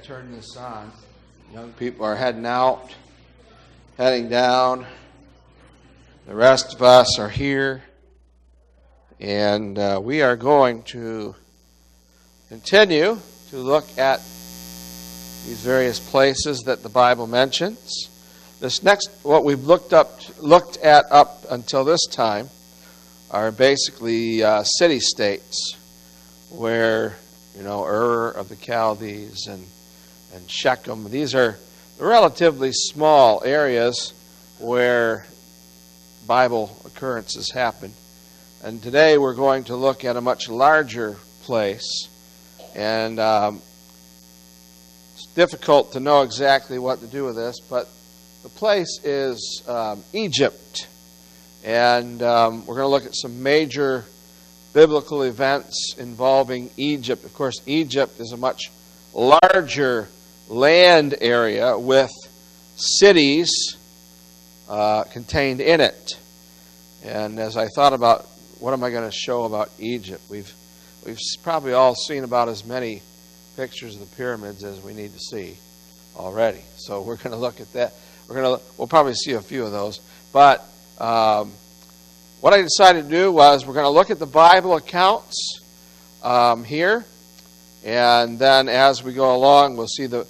turn this on. Young people are heading out, heading down. The rest of us are here. And we are going to continue to look at these various places that the Bible mentions. This next, what we've looked at up until this time, are basically city-states where, Ur of the Chaldees and Shechem. These are relatively small areas where Bible occurrences happen. And today we're going to look at a much larger place. And it's difficult to know exactly what to do with this, but the place is Egypt. And we're going to look at some major biblical events involving Egypt. Of course, Egypt is a much larger land area with cities contained in it. And as I thought about what am I going to show about Egypt, we've probably all seen about as many pictures of the pyramids as we need to see already. So we're going to look at that. We'll probably see a few of those. But what I decided to do was we're going to look at the Bible accounts here, and then as we go along, we'll see the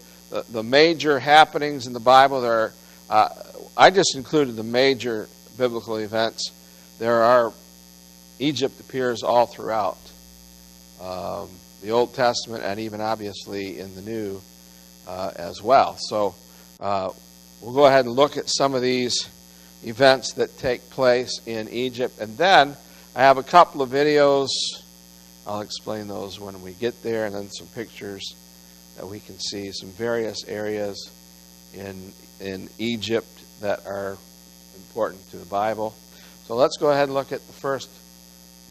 major happenings in the Bible. There are, I just included the major biblical events. Egypt appears all throughout the Old Testament and even obviously in the New as well. So we'll go ahead and look at some of these events that take place in Egypt. And then I have a couple of videos. I'll explain those when we get there, and then some pictures that we can see, some various areas in Egypt that are important to the Bible. So let's go ahead and look at the first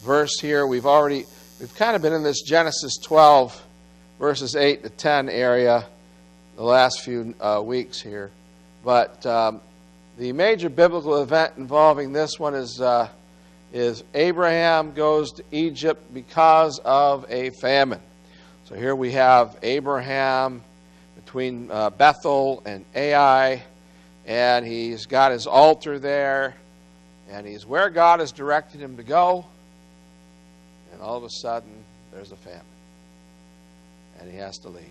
verse here. We've kind of been in this Genesis 12, verses 8 to 10 area the last few weeks here. But the major biblical event involving this one is Abraham goes to Egypt because of a famine. So here we have Abraham between Bethel and Ai, and he's got his altar there, and he's where God has directed him to go, and all of a sudden there's a famine, and he has to leave.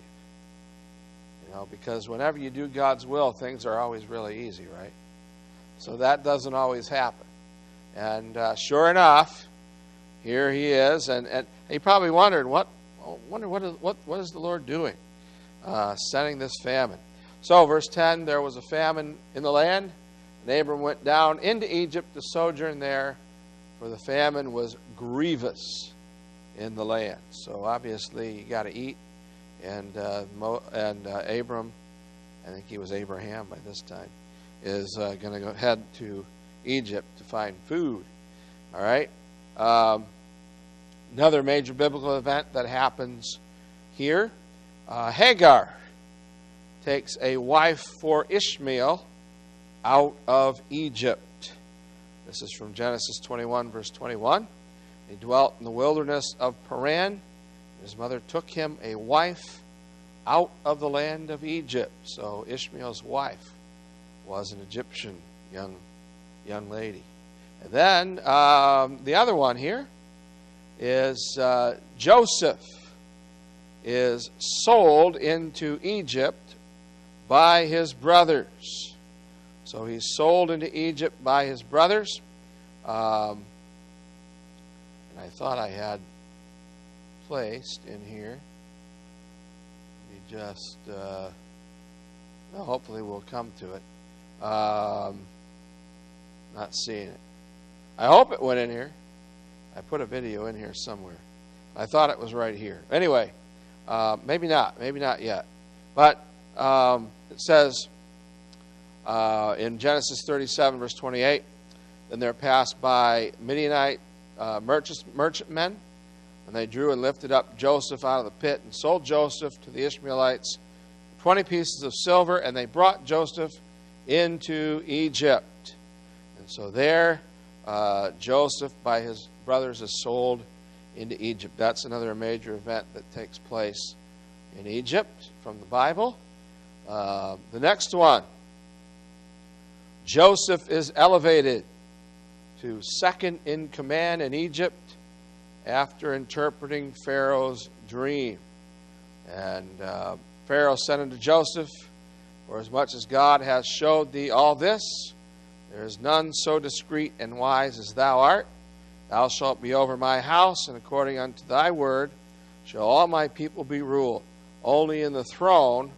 Because whenever you do God's will, things are always really easy, right? So that doesn't always happen. And sure enough, here he is, and he probably wondered, what is the Lord doing, sending this famine? So verse 10, there was a famine in the land, and Abram went down into Egypt to sojourn there, for the famine was grievous in the land. So obviously you got to eat, and Abram, I think he was Abraham by this time, is going to go head to Egypt to find food. All right. Another major biblical event that happens here. Hagar takes a wife for Ishmael out of Egypt. This is from Genesis 21, verse 21. He dwelt in the wilderness of Paran. His mother took him a wife out of the land of Egypt. So Ishmael's wife was an Egyptian young lady. And then the other one here is Joseph is sold into Egypt by his brothers. So he's sold into Egypt by his brothers. And I thought I had placed in here. Hopefully we'll come to it. Not seeing it. I hope it went in here. I put a video in here somewhere. I thought it was right here. Anyway, maybe not yet. But it says in Genesis 37, verse 28, then there passed by Midianite merchantmen, and they drew and lifted up Joseph out of the pit and sold Joseph to the Ishmaelites 20 pieces of silver, and they brought Joseph into Egypt. And so there, Joseph by his brothers is sold into Egypt. That's another major event that takes place in Egypt from the Bible. The next one, Joseph is elevated to second in command in Egypt after interpreting Pharaoh's dream. And Pharaoh said unto Joseph, For as much as God hath showed thee all this, there is none so discreet and wise as thou art. Thou shalt be over my house, and according unto thy word shall all my people be ruled. Only in the throne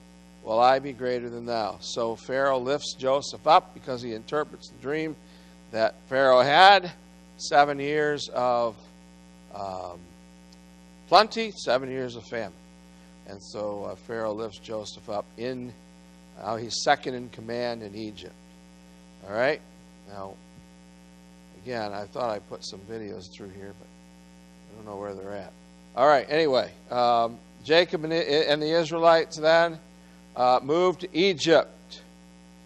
will I be greater than thou. So Pharaoh lifts Joseph up because he interprets the dream that Pharaoh had. 7 years of plenty, 7 years of famine. And so Pharaoh lifts Joseph up now he's second in command in Egypt. All right? Now, again, I thought I put some videos through here, but I don't know where they're at. All right, anyway, Jacob and the Israelites then moved to Egypt.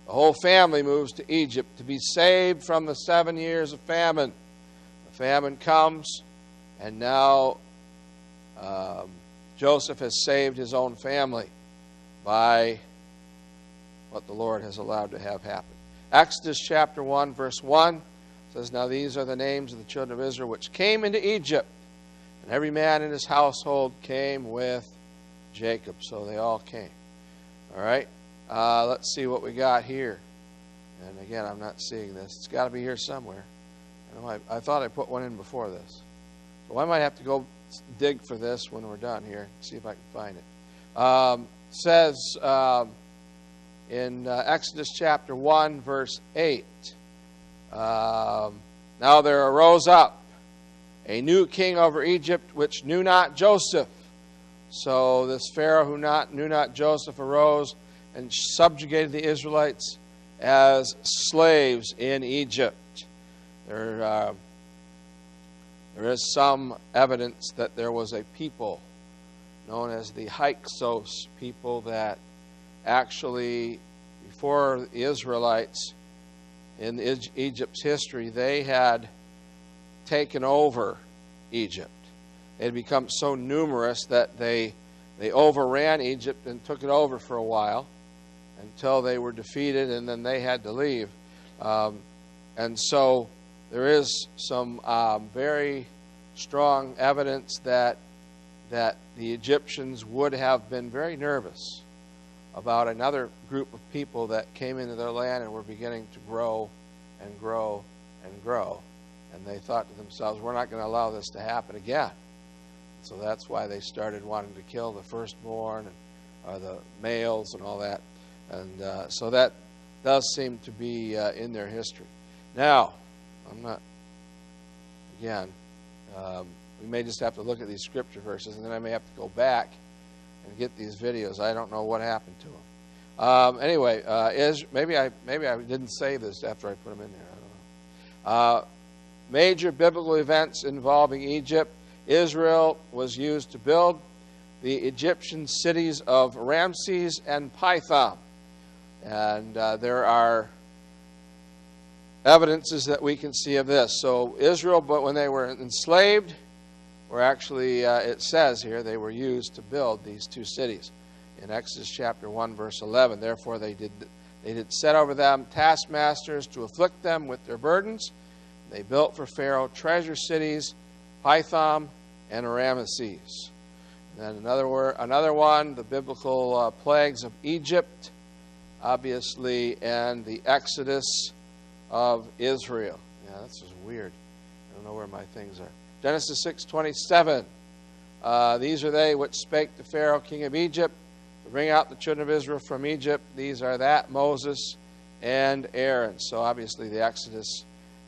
The whole family moves to Egypt to be saved from the 7 years of famine. The famine comes, and now Joseph has saved his own family by what the Lord has allowed to have happen. Exodus chapter 1, verse 1 says, Now these are the names of the children of Israel which came into Egypt, and every man in his household came with Jacob. So they all came. All right? Let's see what we got here. And again, I'm not seeing this. It's got to be here somewhere. I thought I put one in before this. So I might have to go dig for this when we're done here. See if I can find it. Says in Exodus chapter 1, verse 8, Now there arose up a new king over Egypt, which knew not Joseph. So this Pharaoh who knew not Joseph arose and subjugated the Israelites as slaves in Egypt. There is some evidence that there was a people known as the Hyksos people that actually, before the Israelites in Egypt's history, they had taken over Egypt. They had become so numerous that they overran Egypt and took it over for a while until they were defeated, and then they had to leave. And so there is some very strong evidence that the Egyptians would have been very nervous about another group of people that came into their land and were beginning to grow and grow and grow. And they thought to themselves, we're not going to allow this to happen again. So that's why they started wanting to kill the firstborn or the males and all that. And so that does seem to be in their history. Now, we may just have to look at these scripture verses, and then I may have to go back and get these videos. I don't know what happened to them. Anyway, maybe I didn't say this after I put them in there. I don't know. Major biblical events involving Egypt. Israel was used to build the Egyptian cities of Ramses and Pithom. And there are evidences that we can see of this. So Israel, but when they were enslaved, were actually, it says here, they were used to build these two cities. In Exodus chapter 1, verse 11, Therefore they did set over them taskmasters to afflict them with their burdens. They built for Pharaoh treasure cities, Pithom and Ramesses. And then another one, the biblical plagues of Egypt, obviously, and the Exodus of Israel. Yeah, this is weird. I don't know where my things are. Genesis 6:27. These are they which spake to Pharaoh, king of Egypt, to bring out the children of Israel from Egypt. These are that, Moses and Aaron. So obviously the Exodus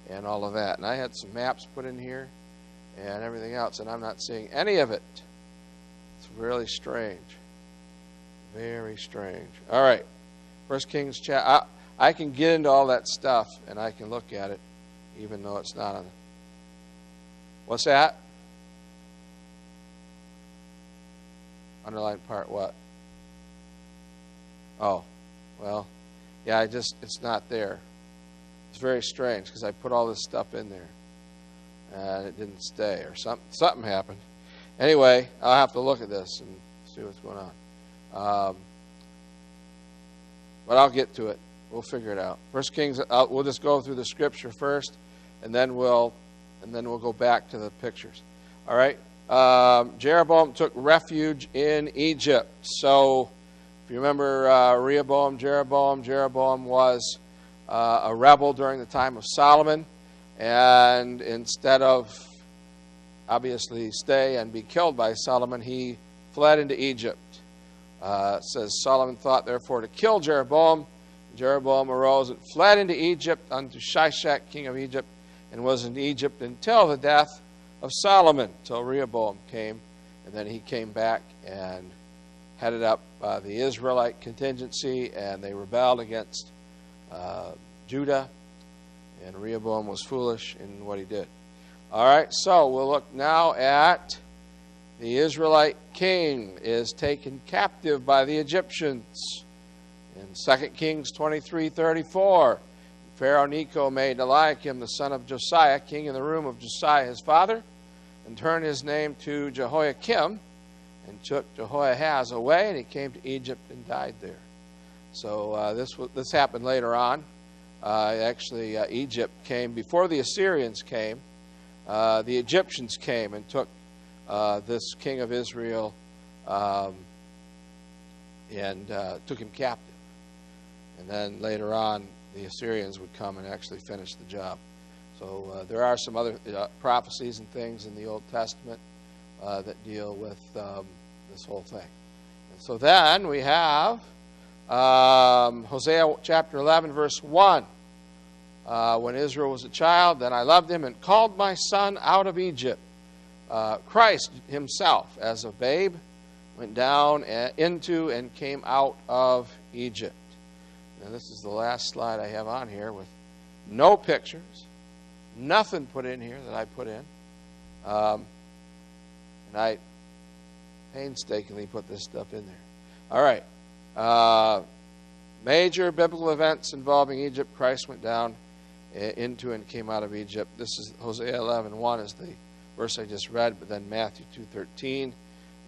and all of that. And I had some maps put in here and everything else, and I'm not seeing any of it. It's really strange. Very strange. All right. 1 Kings chapter. I can get into all that stuff, and I can look at it, even though it's not on. What's that? Underlined part what? Oh, well, yeah, it's not there. It's very strange because I put all this stuff in there, and it didn't stay, or something happened. Anyway, I'll have to look at this and see what's going on. But I'll get to it. We'll figure it out. First Kings. We'll just go through the scripture first, and then we'll go back to the pictures. All right. Jeroboam took refuge in Egypt. So, if you remember Rehoboam, Jeroboam was a rebel during the time of Solomon, and instead of obviously stay and be killed by Solomon, he fled into Egypt. It says, Solomon thought therefore to kill Jeroboam. Jeroboam arose and fled into Egypt unto Shishak, king of Egypt, and was in Egypt until the death of Solomon, till Rehoboam came, and then he came back and headed up the Israelite contingency, and they rebelled against Judah, and Rehoboam was foolish in what he did. All right, so we'll look now at the Israelite king is taken captive by the Egyptians. In 2 Kings 23:34, Pharaoh Necho made Eliakim, the son of Josiah, king in the room of Josiah his father, and turned his name to Jehoiakim, and took Jehoahaz away, and he came to Egypt and died there. So this happened later on. Egypt came before the Assyrians came. The Egyptians came and took this king of Israel and took him captive. And then later on, the Assyrians would come and actually finish the job. So there are some other prophecies and things in the Old Testament that deal with this whole thing. And so then we have Hosea chapter 11, verse 1. When Israel was a child, then I loved him and called my son out of Egypt. Christ himself, as a babe, went down into and came out of Egypt. And this is the last slide I have on here with no pictures, nothing put in here that I put in. And I painstakingly put this stuff in there. All right. Major biblical events involving Egypt. Christ went down into and came out of Egypt. This is Hosea 11:1 is the verse I just read, but then Matthew 2:13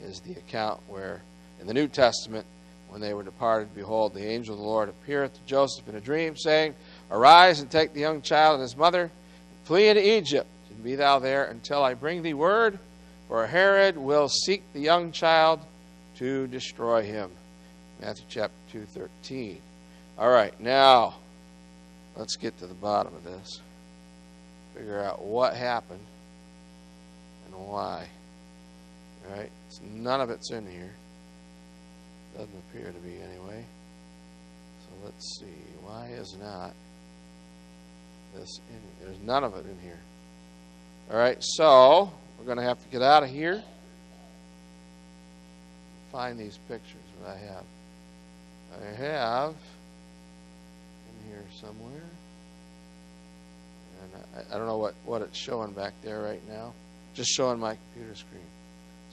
is the account where in the New Testament, when they were departed, behold, the angel of the Lord appeareth to Joseph in a dream, saying, Arise and take the young child and his mother, and flee into Egypt, and be thou there until I bring thee word, for Herod will seek the young child to destroy him. Matthew chapter 2:13. All right, now let's get to the bottom of this. Figure out what happened and why. All right, so none of it's in here. Doesn't appear to be anyway. So let's see. Why is not this in here? There's none of it in here. All right, so we're going to have to get out of here. Find these pictures that I have. I have in here somewhere. And I don't know what it's showing back there right now. Just showing my computer screen.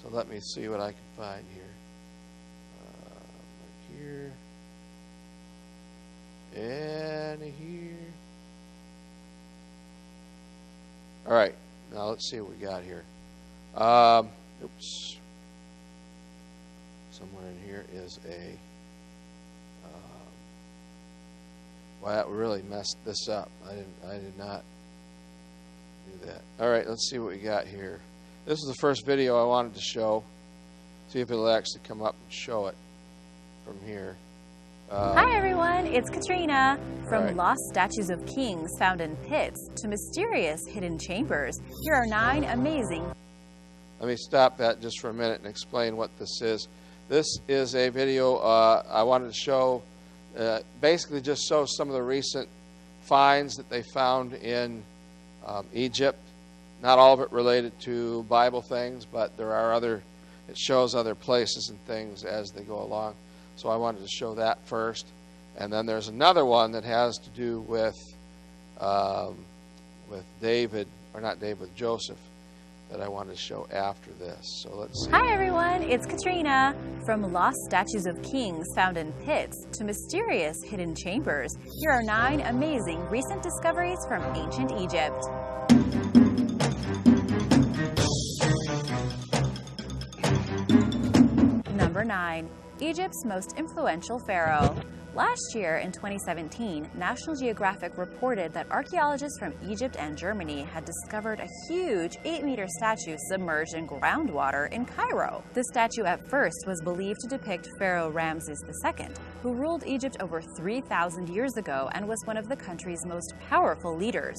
So let me see what I can find here. Here and here. All right, now let's see what we got here. Oops. Somewhere in here is a. Well, that really messed this up. I did not do that. All right, let's see what we got here. This is the first video I wanted to show. See if it'll actually come up and show it from here. Hi everyone, it's Katrina. From lost statues of kings found in pits to mysterious hidden chambers, here are 9 amazing... Let me stop that just for a minute and explain what this is. This is a video I wanted to show, basically just show some of the recent finds that they found in Egypt. Not all of it related to Bible things, but there are it shows other places and things as they go along. So I wanted to show that first. And then there's another one that has to do with David, or not David, with Joseph, that I wanted to show after this. So let's see. Hi everyone, it's Katrina. From lost statues of kings found in pits to mysterious hidden chambers, here are 9 amazing recent discoveries from ancient Egypt. Number 9. Egypt's most influential pharaoh. Last year, in 2017, National Geographic reported that archaeologists from Egypt and Germany had discovered a huge 8-meter statue submerged in groundwater in Cairo. The statue at first was believed to depict Pharaoh Ramses II, who ruled Egypt over 3,000 years ago and was one of the country's most powerful leaders.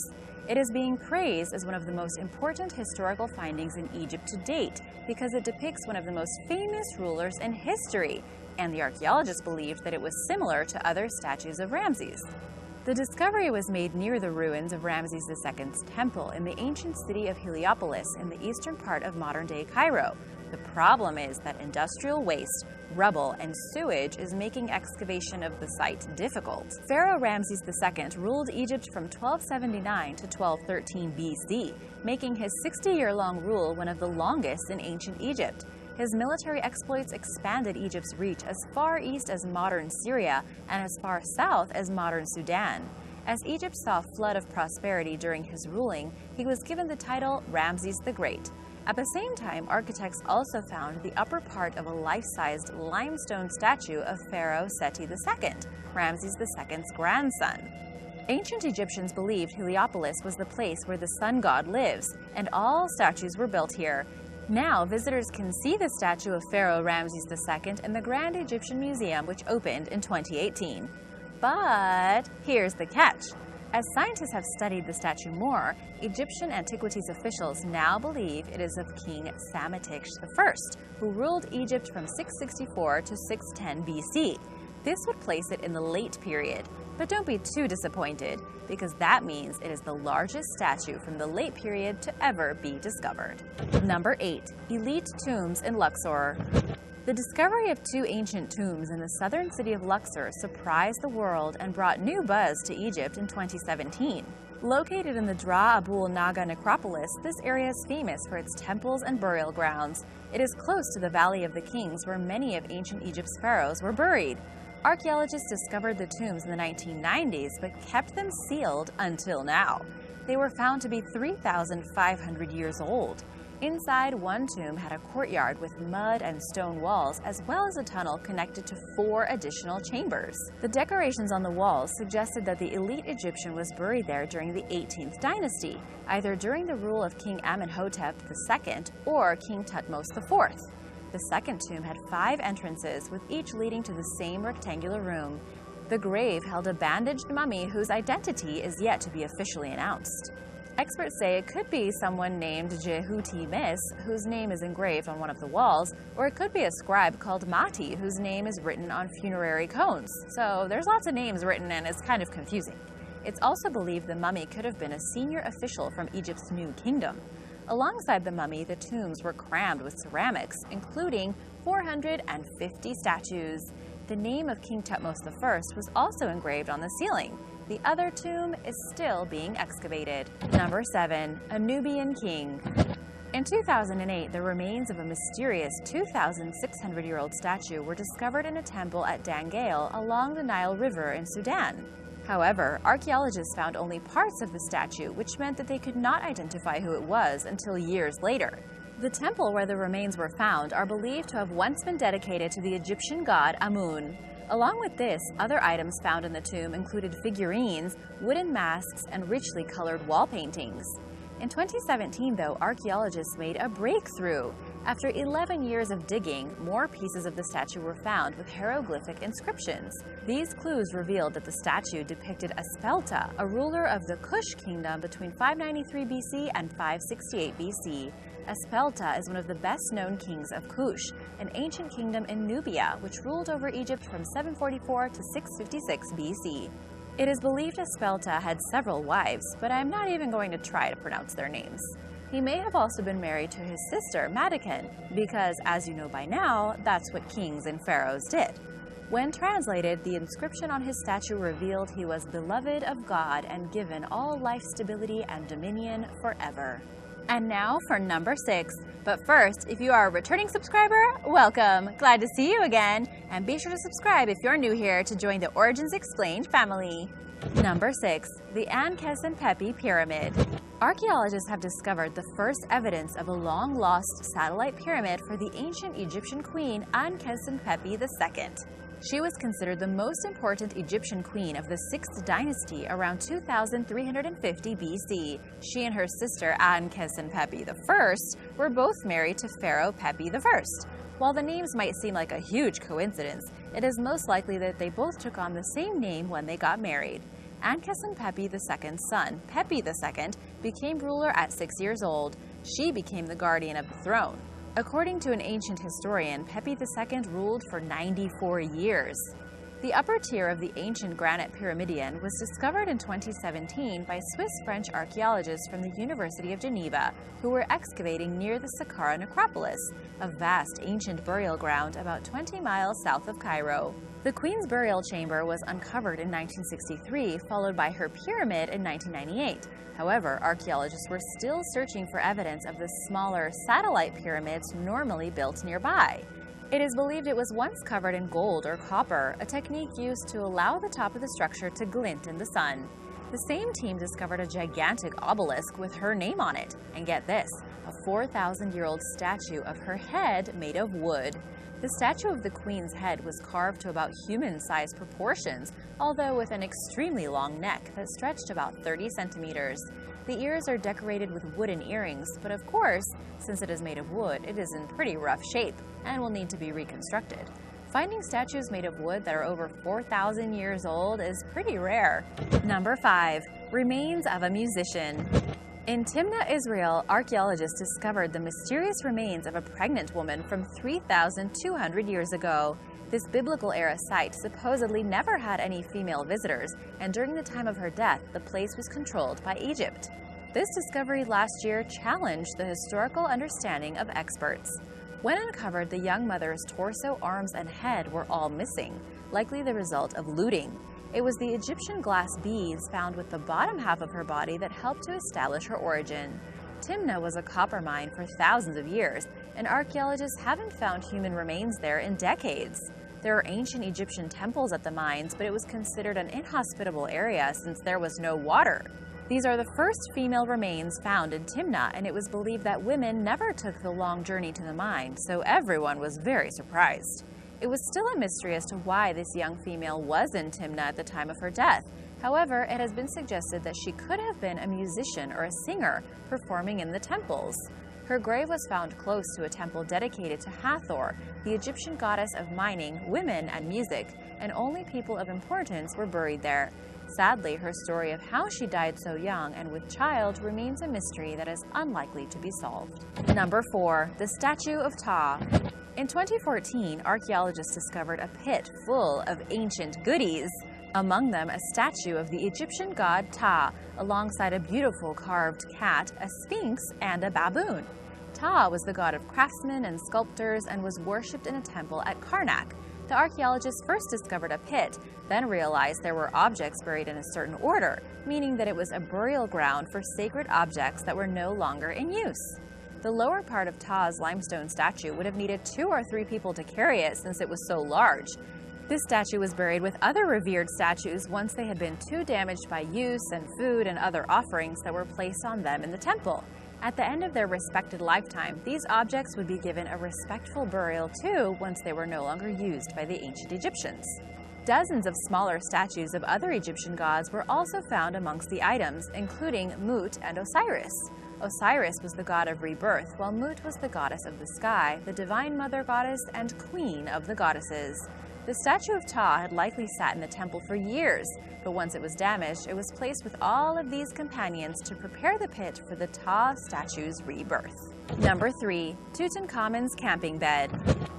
It is being praised as one of the most important historical findings in Egypt to date because it depicts one of the most famous rulers in history, and the archaeologists believed that it was similar to other statues of Ramses. The discovery was made near the ruins of Ramses II's temple in the ancient city of Heliopolis in the eastern part of modern-day Cairo. The problem is that industrial waste, rubble, and sewage is making excavation of the site difficult. Pharaoh Ramses II ruled Egypt from 1279 to 1213 BC, making his 60-year-long rule one of the longest in ancient Egypt. His military exploits expanded Egypt's reach as far east as modern Syria and as far south as modern Sudan. As Egypt saw a flood of prosperity during his ruling, he was given the title Ramses the Great. At the same time, architects also found the upper part of a life-sized limestone statue of Pharaoh Seti II, Ramses II's grandson. Ancient Egyptians believed Heliopolis was the place where the sun god lives, and all statues were built here. Now, visitors can see the statue of Pharaoh Ramses II in the Grand Egyptian Museum, which opened in 2018. But here's the catch. As scientists have studied the statue more, Egyptian antiquities officials now believe it is of King Psammetichs I, who ruled Egypt from 664 to 610 BC. This would place it in the late period. But don't be too disappointed, because that means it is the largest statue from the late period to ever be discovered. Number 8. Elite Tombs in Luxor. The discovery of 2 ancient tombs in the southern city of Luxor surprised the world and brought new buzz to Egypt in 2017. Located in the Dra Abul Naga necropolis, this area is famous for its temples and burial grounds. It is close to the Valley of the Kings, where many of ancient Egypt's pharaohs were buried. Archaeologists discovered the tombs in the 1990s, but kept them sealed until now. They were found to be 3,500 years old. Inside, one tomb had a courtyard with mud and stone walls, as well as a tunnel connected to 4 additional chambers. The decorations on the walls suggested that the elite Egyptian was buried there during the 18th dynasty, either during the rule of King Amenhotep II or King Thutmose IV. The second tomb had 5 entrances, with each leading to the same rectangular room. The grave held a bandaged mummy whose identity is yet to be officially announced. Experts say it could be someone named Jehuti Mis, whose name is engraved on one of the walls, or it could be a scribe called Mati, whose name is written on funerary cones. So there's lots of names written and it's kind of confusing. It's also believed the mummy could have been a senior official from Egypt's new kingdom. Alongside the mummy, the tombs were crammed with ceramics, including 450 statues. The name of King Thutmose I was also engraved on the ceiling. The other tomb is still being excavated. Number 7. A Nubian King. In 2008, the remains of a mysterious 2,600-year-old statue were discovered in a temple at Dangail along the Nile River in Sudan. However, archaeologists found only parts of the statue, which meant that they could not identify who it was until years later. The temple where the remains were found are believed to have once been dedicated to the Egyptian god Amun. Along with this, other items found in the tomb included figurines, wooden masks, and richly colored wall paintings. In 2017, though, archaeologists made a breakthrough. After 11 years of digging, more pieces of the statue were found with hieroglyphic inscriptions. These clues revealed that the statue depicted Aspelta, a ruler of the Kush kingdom between 593 BC and 568 BC. Aspelta is one of the best-known kings of Kush, an ancient kingdom in Nubia, which ruled over Egypt from 744 to 656 BC. It is believed Aspelta had several wives, but I'm not even going to try to pronounce their names. He may have also been married to his sister, Mataken, because, as you know by now, that's what kings and pharaohs did. When translated, the inscription on his statue revealed he was beloved of God and given all life stability and dominion forever. And now for number 6. But first, if you are a returning subscriber, welcome! Glad to see you again, and be sure to subscribe if you're new here to join the Origins Explained family. Number 6. The Ankhesenpepi Pyramid. Archaeologists have discovered the first evidence of a long-lost satellite pyramid for the ancient Egyptian queen Ankhesenpepi II. She was considered the most important Egyptian queen of the 6th dynasty around 2350 BC. She and her sister Ankhesenpepi I were both married to Pharaoh Pepi I. While the names might seem like a huge coincidence, it is most likely that they both took on the same name when they got married. Ankhesenpepi II's son, Pepi II, became ruler at 6 years old. She became the guardian of the throne. According to an ancient historian, Pepi II ruled for 94 years. The upper tier of the ancient granite pyramidion was discovered in 2017 by Swiss-French archaeologists from the University of Geneva, who were excavating near the Saqqara necropolis, a vast ancient burial ground about 20 miles south of Cairo. The queen's burial chamber was uncovered in 1963, followed by her pyramid in 1998. However, archaeologists were still searching for evidence of the smaller satellite pyramids normally built nearby. It is believed it was once covered in gold or copper, a technique used to allow the top of the structure to glint in the sun. The same team discovered a gigantic obelisk with her name on it, and get this, a 4,000-year-old statue of her head made of wood. The statue of the queen's head was carved to about human-sized proportions, although with an extremely long neck that stretched about 30 centimeters. The ears are decorated with wooden earrings, but of course, since it is made of wood, it is in pretty rough shape and will need to be reconstructed. Finding statues made of wood that are over 4,000 years old is pretty rare. Number 5. Remains of a musician. In Timnah, Israel, archaeologists discovered the mysterious remains of a pregnant woman from 3,200 years ago. This biblical-era site supposedly never had any female visitors, and during the time of her death, the place was controlled by Egypt. This discovery last year challenged the historical understanding of experts. When uncovered, the young mother's torso, arms, and head were all missing, likely the result of looting. It was the Egyptian glass beads found with the bottom half of her body that helped to establish her origin. Timnah was a copper mine for thousands of years, and archaeologists haven't found human remains there in decades. There are ancient Egyptian temples at the mines, but it was considered an inhospitable area since there was no water. These are the first female remains found in Timnah, and it was believed that women never took the long journey to the mine, so everyone was very surprised. It was still a mystery as to why this young female was in Timnah at the time of her death. However, it has been suggested that she could have been a musician or a singer performing in the temples. Her grave was found close to a temple dedicated to Hathor, the Egyptian goddess of mining, women, and music, and only people of importance were buried there. Sadly, her story of how she died so young and with child remains a mystery that is unlikely to be solved. Number 4. The Statue of Ptah. In 2014, archaeologists discovered a pit full of ancient goodies. Among them, a statue of the Egyptian god Ptah, alongside a beautiful carved cat, a sphinx, and a baboon. Ptah was the god of craftsmen and sculptors and was worshipped in a temple at Karnak. The archaeologists first discovered a pit, then realized there were objects buried in a certain order, meaning that it was a burial ground for sacred objects that were no longer in use. The lower part of Ptah's limestone statue would have needed 2 or 3 people to carry it since it was so large. This statue was buried with other revered statues once they had been too damaged by use and food and other offerings that were placed on them in the temple. At the end of their respected lifetime, these objects would be given a respectful burial too once they were no longer used by the ancient Egyptians. Dozens of smaller statues of other Egyptian gods were also found amongst the items, including Mut and Osiris. Osiris was the god of rebirth, while Mut was the goddess of the sky, the divine mother goddess, and queen of the goddesses. The statue of Ptah had likely sat in the temple for years, but once it was damaged, it was placed with all of these companions to prepare the pit for the Ptah statue's rebirth. Number 3. Tutankhamun's camping bed.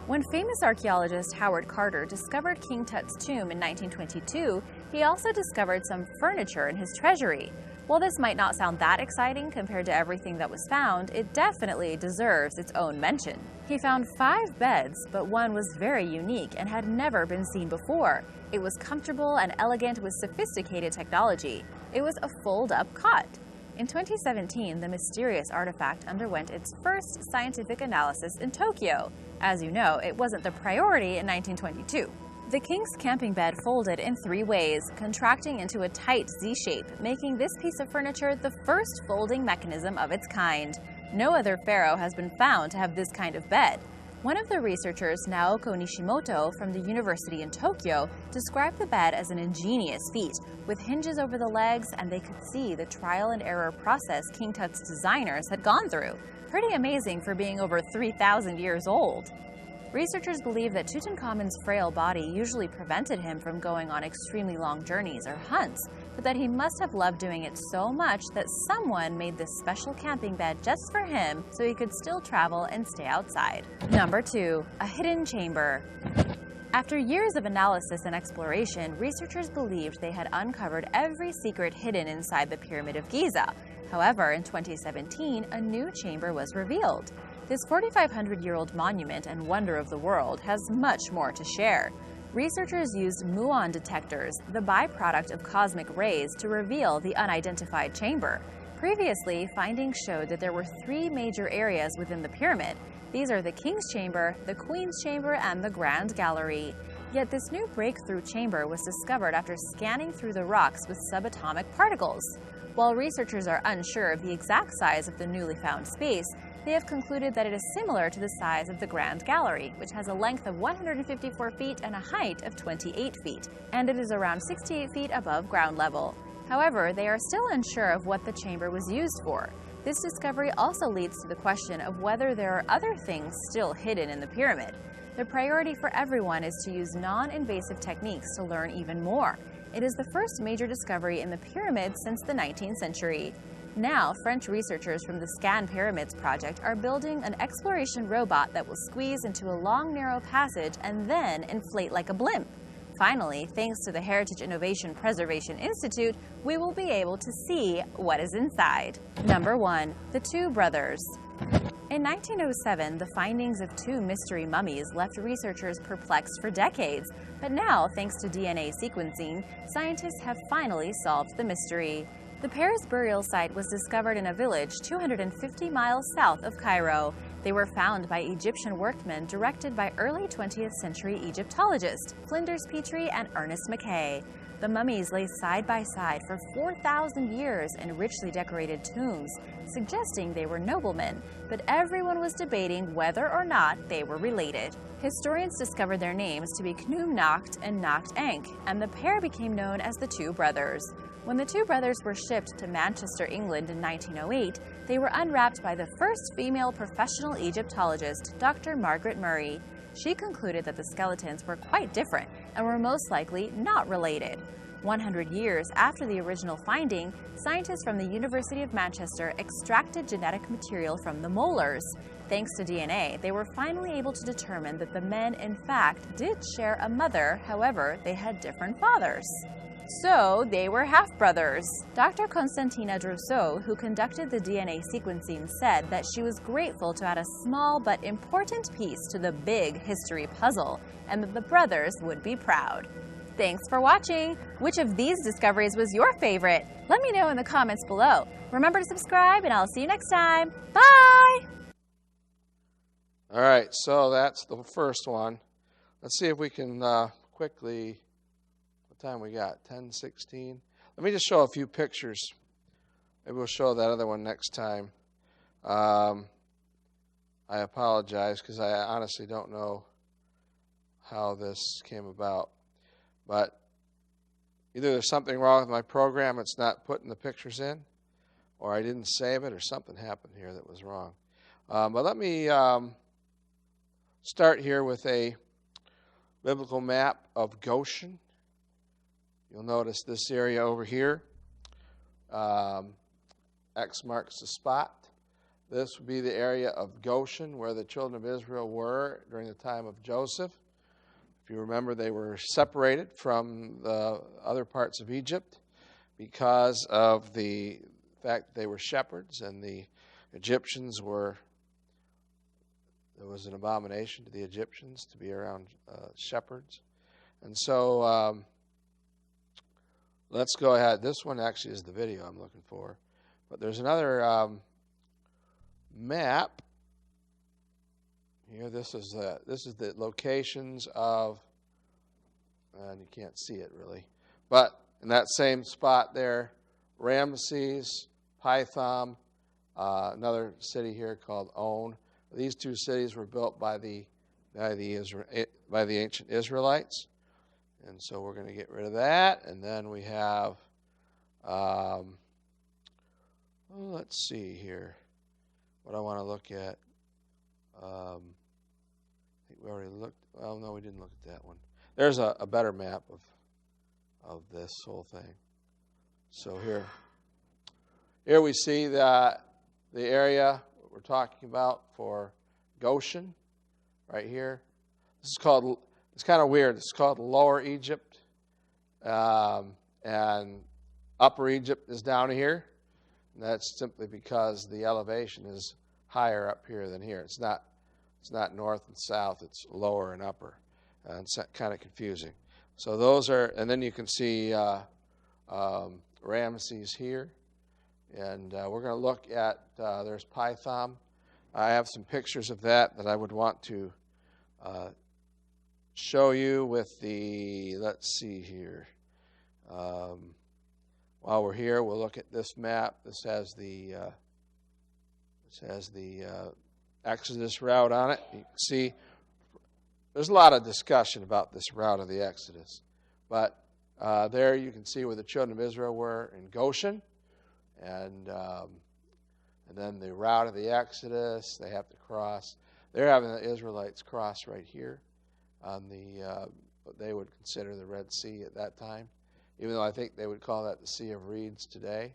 When famous archaeologist Howard Carter discovered King Tut's tomb in 1922, he also discovered some furniture in his treasury. While this might not sound that exciting compared to everything that was found, it definitely deserves its own mention. He found 5 beds, but one was very unique and had never been seen before. It was comfortable and elegant with sophisticated technology. It was a fold-up cot. In 2017, the mysterious artifact underwent its first scientific analysis in Tokyo. As you know, it wasn't the priority in 1922. The king's camping bed folded in 3 ways, contracting into a tight Z shape, making this piece of furniture the first folding mechanism of its kind. No other pharaoh has been found to have this kind of bed. One of the researchers, Naoko Nishimoto from the university in Tokyo, described the bed as an ingenious feat, with hinges over the legs, and they could see the trial and error process King Tut's designers had gone through. Pretty amazing for being over 3,000 years old. Researchers believe that Tutankhamun's frail body usually prevented him from going on extremely long journeys or hunts, but that he must have loved doing it so much that someone made this special camping bed just for him so he could still travel and stay outside. Number 2. A hidden chamber. After years of analysis and exploration, researchers believed they had uncovered every secret hidden inside the Pyramid of Giza. However, in 2017, a new chamber was revealed. This 4,500-year-old monument and wonder of the world has much more to share. Researchers used muon detectors, the byproduct of cosmic rays, to reveal the unidentified chamber. Previously, findings showed that there were 3 major areas within the pyramid. These are the King's Chamber, the Queen's Chamber, and the Grand Gallery. Yet this new breakthrough chamber was discovered after scanning through the rocks with subatomic particles. While researchers are unsure of the exact size of the newly found space, they have concluded that it is similar to the size of the Grand Gallery, which has a length of 154 feet and a height of 28 feet, and it is around 68 feet above ground level. However, they are still unsure of what the chamber was used for. This discovery also leads to the question of whether there are other things still hidden in the pyramid. The priority for everyone is to use non-invasive techniques to learn even more. It is the first major discovery in the pyramid since the 19th century. Now, French researchers from the Scan Pyramids project are building an exploration robot that will squeeze into a long, narrow passage and then inflate like a blimp. Finally, thanks to the Heritage Innovation Preservation Institute, we will be able to see what is inside. Number 1. The Two Brothers. In 1907, the findings of 2 mystery mummies left researchers perplexed for decades, but now, thanks to DNA sequencing, scientists have finally solved the mystery. The pair's burial site was discovered in a village 250 miles south of Cairo. They were found by Egyptian workmen directed by early 20th century Egyptologists Flinders Petrie and Ernest Mackay. The mummies lay side by side for 4,000 years in richly decorated tombs, suggesting they were noblemen, but everyone was debating whether or not they were related. Historians discovered their names to be Khnum Nakht and Nakht Enk, and the pair became known as the Two Brothers. When the 2 brothers were shipped to Manchester, England in 1908, they were unwrapped by the first female professional Egyptologist, Dr. Margaret Murray. She concluded that the skeletons were quite different and were most likely not related. 100 years after the original finding, scientists from the University of Manchester extracted genetic material from the molars. Thanks to DNA, they were finally able to determine that the men, in fact, did share a mother, however, they had different fathers. So, they were half-brothers. Dr. Constantina Drousseau, who conducted the DNA sequencing, said that she was grateful to add a small but important piece to the big history puzzle, and that the brothers would be proud. Thanks for watching! Which of these discoveries was your favorite? Let me know in the comments below. Remember to subscribe, and I'll see you next time. Bye! All right, so that's the first one. Let's see if we can quickly... What time we got? 10:16. Let me just show a few pictures. Maybe we'll show that other one next time. I apologize because I honestly don't know how this came about. But either there's something wrong with my program, it's not putting the pictures in, or I didn't save it, or something happened here that was wrong. But let me start here with a biblical map of Goshen. You'll notice this area over here. X marks the spot. This would be the area of Goshen where the children of Israel were during the time of Joseph. If you remember, they were separated from the other parts of Egypt because of the fact that they were shepherds, and the Egyptians were, there was an abomination to the Egyptians to be around shepherds. And so let's go ahead. This one actually is the video I'm looking for. But there's another map here. This is the locations of and you can't see it really. But in that same spot there, Ramesses, Pithom, another city here called On. These two cities were built by the ancient Israelites. And so we're going to get rid of that. And then we have, let's see here, what I want to look at. I think we already looked. Well, no, we didn't look at that one. There's a better map of this whole thing. So here we see the area we're talking about for Goshen, right here. This is called. It's kind of weird. It's called Lower Egypt, and Upper Egypt is down here. And that's simply because the elevation is higher up here than here. It's not north and south. It's lower and upper. And it's kind of confusing. So those are, and then you can see Ramesses here. And we're going to look at, there's Pithom. I have some pictures of that I would want to show you with the, let's see here. While we're here, we'll look at this map. This has the Exodus route on it. You can see there's a lot of discussion about this route of the Exodus. But there you can see where the children of Israel were in Goshen. And then the route of the Exodus, they have to cross. They're having the Israelites cross right here on what they would consider the Red Sea at that time, even though I think they would call that the Sea of Reeds today.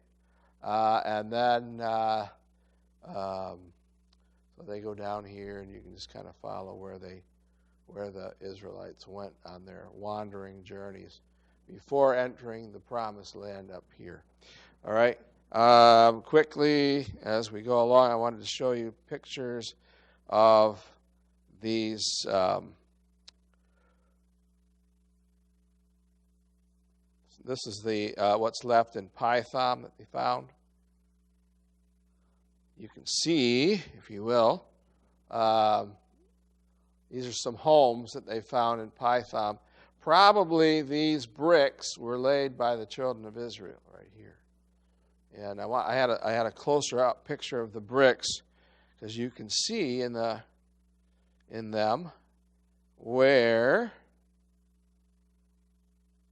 And then so they go down here, and you can just kind of follow where the Israelites went on their wandering journeys before entering the Promised Land up here. All right. Quickly, as we go along, I wanted to show you pictures of these this is the what's left in Pithom that they found. You can see, if you will, these are some homes that they found in Pithom. Probably these bricks were laid by the children of Israel right here. And I had a closer up picture of the bricks, because you can see in them where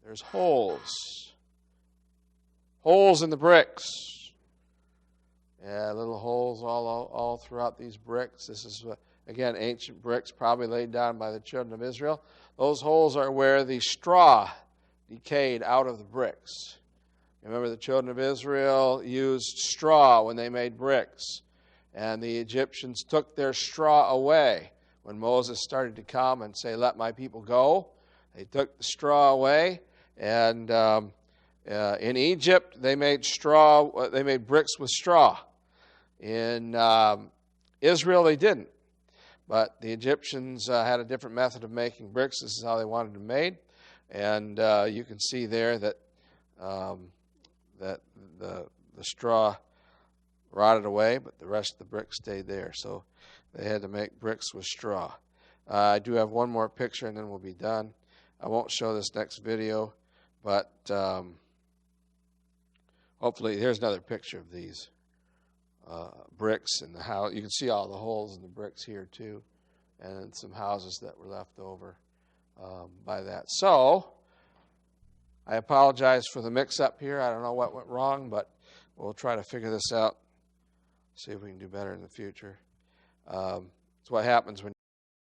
there's holes in the bricks. Yeah, little holes all throughout these bricks. This is again ancient bricks, probably laid down by the children of Israel. Those holes are where the straw decayed out of the bricks. Remember, the children of Israel used straw when they made bricks. And the Egyptians took their straw away. When Moses started to come and say, "Let my people go," they took the straw away. And in Egypt, they made bricks with straw. In Israel, they didn't. But the Egyptians had a different method of making bricks. This is how they wanted them made. And you can see there that the straw rotted away, but the rest of the bricks stayed there. So they had to make bricks with straw. I do have one more picture, and then we'll be done. I won't show this next video, but hopefully, here's another picture of these bricks and the house. You can see all the holes in the bricks here too, and some houses that were left over by that. So I apologize for the mix-up here. I don't know what went wrong, but we'll try to figure this out, see if we can do better in the future. It's what happens when